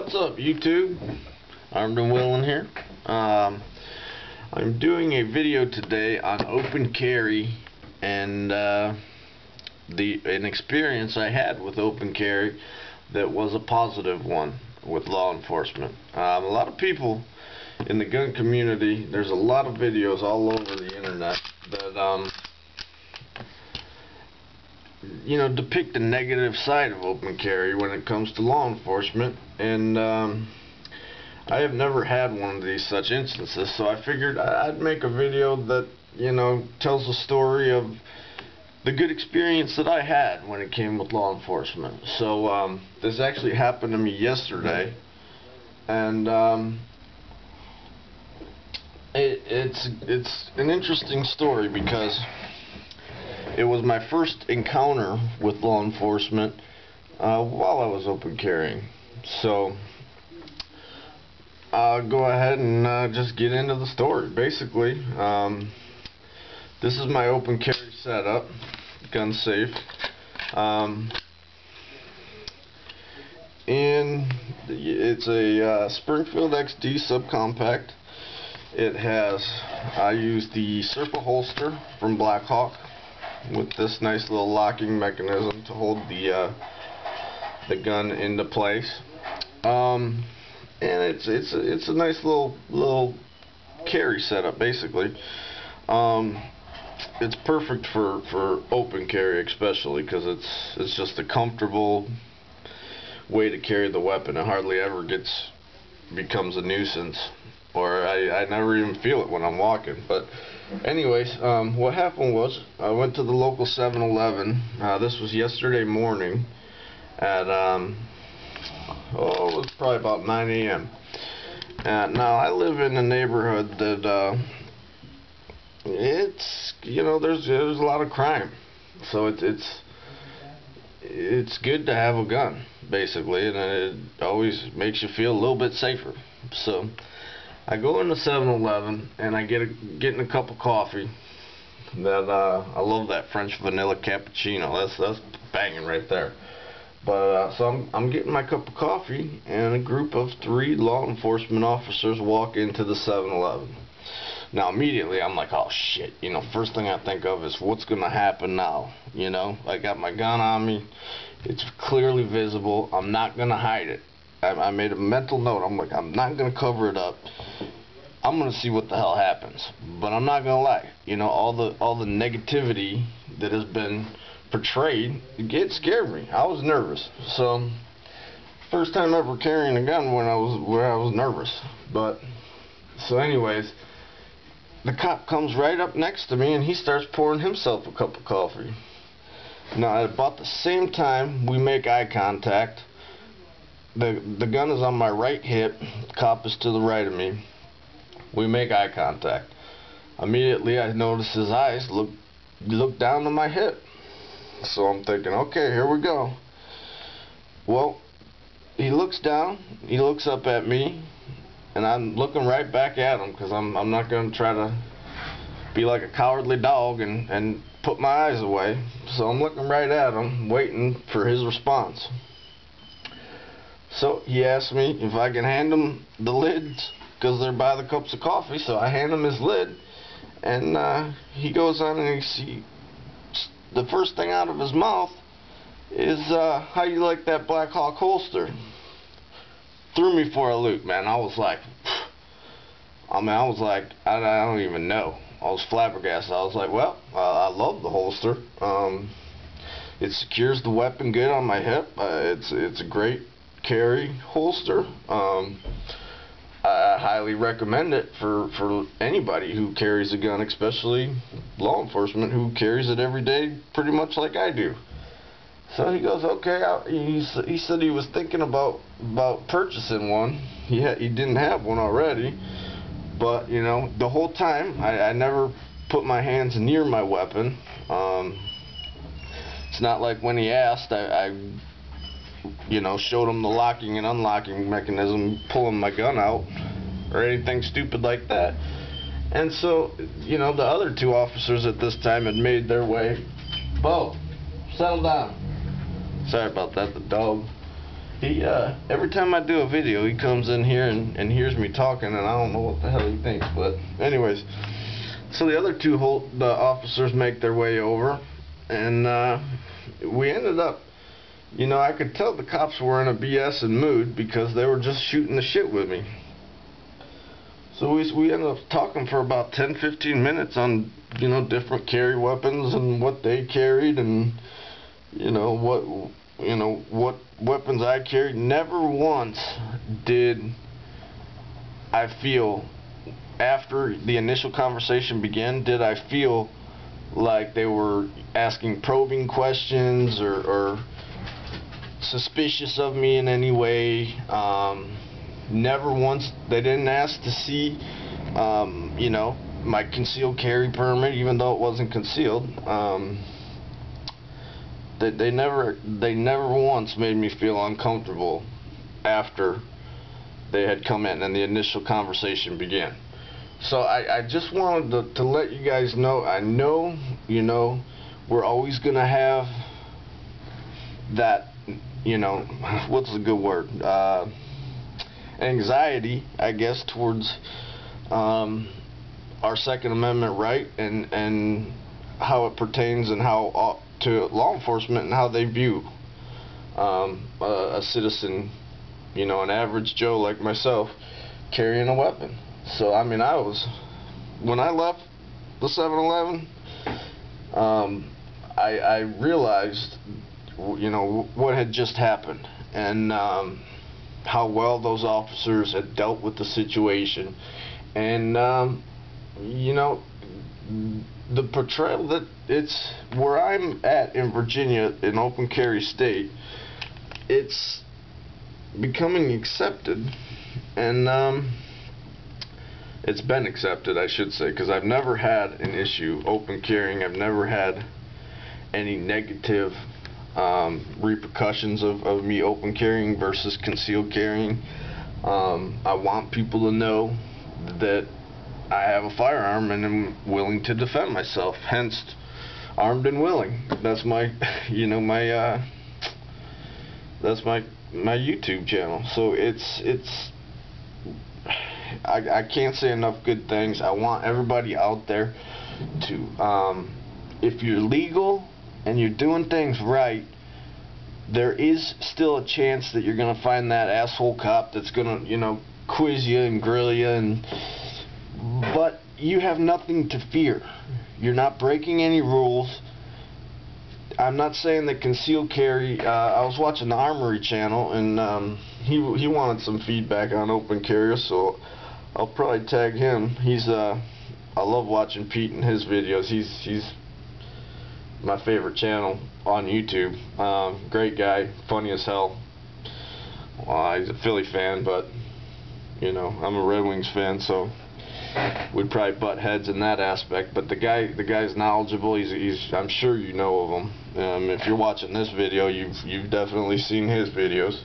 What's up, YouTube? N.willing here. I'm doing a video today on open carry and an experience I had with open carry that was a positive one with law enforcement. A lot of people in the gun community, there's a lot of videos all over the internet that depict the negative side of open carry when it comes to law enforcement, and I have never had one of these such instances, so I figured I'd make a video that tells the story of the good experience that I had when it came with law enforcement. So this actually happened to me yesterday, and it's an interesting story because it was my first encounter with law enforcement while I was open carrying. So I'll go ahead and just get into the story. Basically, this is my open carry setup, gun safe, and it's a Springfield XD subcompact. I use the Serpa holster from Blackhawk with this nice little locking mechanism to hold the gun into place, and it's a nice little carry setup. Basically, it's perfect for open carry, especially because it's just a comfortable way to carry the weapon. It hardly ever becomes a nuisance, or I never even feel it when I'm walking. But anyways, what happened was I went to the local 7-Eleven. This was yesterday morning at it was probably about 9 a.m. Now I live in a neighborhood that there's a lot of crime, so it's good to have a gun, basically, and it always makes you feel a little bit safer. So I go into 7-Eleven and I get in a cup of coffee. I love that French vanilla cappuccino. That's banging right there. But so I'm getting my cup of coffee, and a group of 3 law enforcement officers walk into the 7-Eleven. Now immediately I'm like, oh shit, first thing I think of is what's gonna happen now. I got my gun on me, it's clearly visible, I'm not gonna hide it. I made a mental note. I'm like, I'm not gonna cover it up. I'm gonna see what the hell happens. But I'm not gonna lie, all the negativity that has been portrayed, it scared me. I was nervous. So first time ever carrying a gun where I was nervous. But so anyways, the cop comes right up next to me and he starts pouring himself a cup of coffee. Now at about the same time we make eye contact. The gun is on my right hip, the cop is to the right of me. We make eye contact. Immediately I notice his eyes look down to my hip. So I'm thinking, okay, here we go. Well, he looks down, he looks up at me, and I'm looking right back at him because I'm not going to try to be like a cowardly dog and put my eyes away. So I'm looking right at him, waiting for his response. So he asked me if I can hand him the lids because they're by the cups of coffee. So I hand him his lid, and he goes on and the first thing out of his mouth is, how you like that Blackhawk holster? Threw me for a loop, man. I was like, I don't even know. I was flabbergasted. I was like, well, I love the holster. It secures the weapon good on my hip. It's a great carry holster. I highly recommend it for anybody who carries a gun, especially law enforcement who carries it every day pretty much like I do. So he goes, okay. He said he was thinking about purchasing one. He didn't have one already, but the whole time I never put my hands near my weapon. It's not like when he asked I showed him the locking and unlocking mechanism, pulling my gun out, or anything stupid like that. And so, the other 2 officers at this time had made their way. Bo, settle down. Sorry about that, the dog. He every time I do a video, he comes in here and hears me talking, and I don't know what the hell he thinks. But anyways, so the other two the officers make their way over, and we ended up, you know, I could tell the cops were in a BSing mood because they were just shooting the shit with me. So we ended up talking for about 10-15 minutes on, you know, different carry weapons and what they carried, and you know what weapons I carried. Never once did I feel, after the initial conversation began, did I feel like they were asking probing questions or suspicious of me in any way. Never once. They didn't ask to see, you know, my concealed carry permit, even though it wasn't concealed. They never once made me feel uncomfortable after they had come in and the initial conversation began. So I just wanted to let you guys know, I know, you know, we're always going to have that, you know, what's the good word? Anxiety, I guess, towards our Second Amendment right and how it pertains and how to law enforcement and how they view a citizen, you know, an average Joe like myself, carrying a weapon. So I mean, when I left the 7-Eleven, I realized, you know, what had just happened, and how well those officers had dealt with the situation, and you know, the portrayal that it's where I'm at in Virginia, in open carry state, it's becoming accepted, and it's been accepted, I should say, because I've never had an issue open carrying. I've never had any negative repercussions of me open carrying versus concealed carrying. I want people to know that I have a firearm and I'm willing to defend myself, hence Armed and Willing. That's my, you know, my that's my YouTube channel. So I can't say enough good things. I want everybody out there to, if you're legal and you're doing things right, there is still a chance that you're gonna find that asshole cop that's gonna, you know, quiz you and grill you, but you have nothing to fear. You're not breaking any rules. I'm not saying that concealed carry. I was watching the Armory channel, and he wanted some feedback on open carry, so I'll probably tag him. I love watching Pete and his videos. He's my favorite channel on YouTube. Great guy, funny as hell. He's a Philly fan, but you know, I'm a Red Wings fan, so we'd probably butt heads in that aspect. But the guy's knowledgeable. I'm sure you know of him. If you're watching this video, you've definitely seen his videos.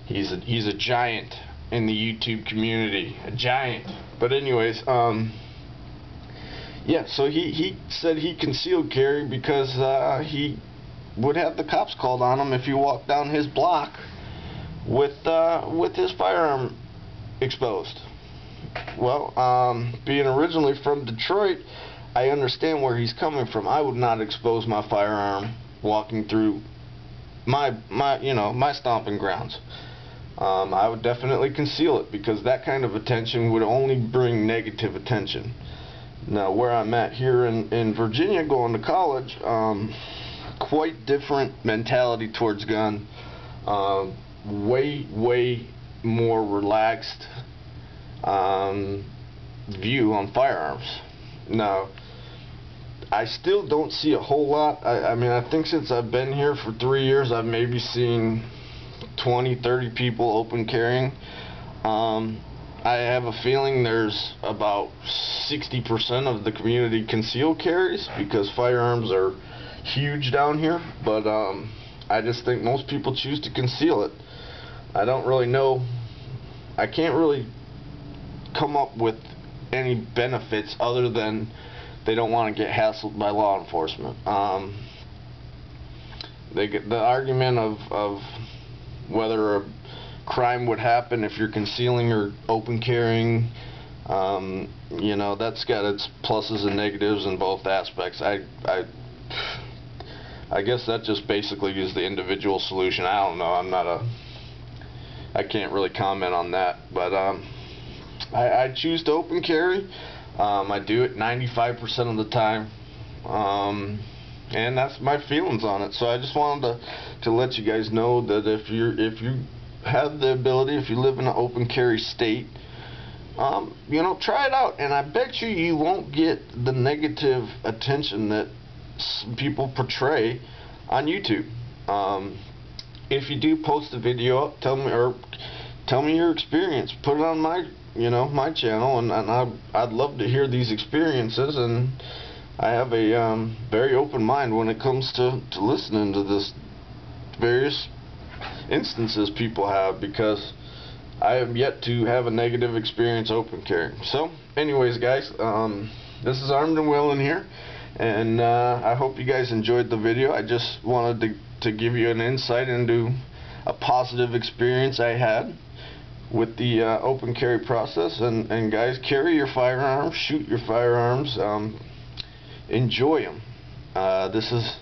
He's a giant in the YouTube community, a giant. But anyways, yeah. So he said he concealed carry because he would have the cops called on him if he walked down his block with his firearm exposed. Well, being originally from Detroit, I understand where he's coming from. I would not expose my firearm walking through my stomping grounds. I would definitely conceal it, because that kind of attention would only bring negative attention. Now, where I'm at here in Virginia, going to college, quite different mentality towards gun. Way more relaxed view on firearms. Now, I still don't see a whole lot. I mean, I think since I've been here for 3 years, I've maybe seen 20-30 people open carrying. I have a feeling there's about 60% of the community concealed carries, because firearms are huge down here. But I just think most people choose to conceal it. I don't really know. I can't really come up with any benefits other than they don't want to get hassled by law enforcement. They get the argument of whether a crime would happen if you're concealing or open carrying. You know, that's got its pluses and negatives in both aspects. I guess that just basically is the individual solution. I don't know. I can't really comment on that, but I choose to open carry. I do it 95% of the time, and that's my feelings on it. So I just wanted to let you guys know that if you have the ability, if you live in an open carry state, you know, try it out, and I bet you won't get the negative attention that people portray on YouTube. If you do post a video up, tell me your experience. Put it on my my channel, and I'd love to hear these experiences. And I have a very open mind when it comes to listening to this various instances people have, because I have yet to have a negative experience open carry. So anyways, guys, this is Armed and Willing here, and I hope you guys enjoyed the video. I just wanted to give you an insight into a positive experience I had with the open carry process. And guys, carry your firearms, shoot your firearms, enjoy them. This is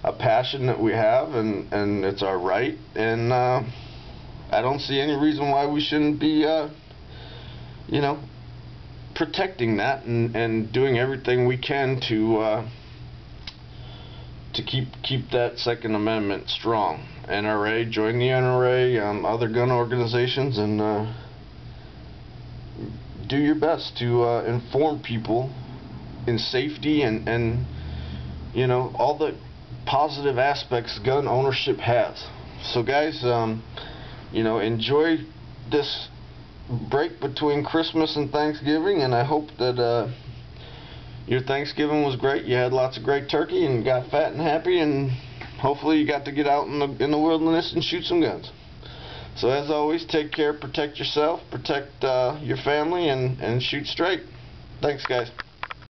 a passion that we have, and it's our right, and I don't see any reason why we shouldn't be you know, protecting that and doing everything we can to keep that Second Amendment strong. NRA, join the NRA, other gun organizations, and do your best to inform people in safety and you know, all the positive aspects gun ownership has. So guys, you know, enjoy this break between Christmas and Thanksgiving, and I hope that your Thanksgiving was great. You had lots of great turkey and got fat and happy, and hopefully you got to get out in the wilderness and shoot some guns. So as always, take care, protect yourself, protect your family, and shoot straight. Thanks, guys.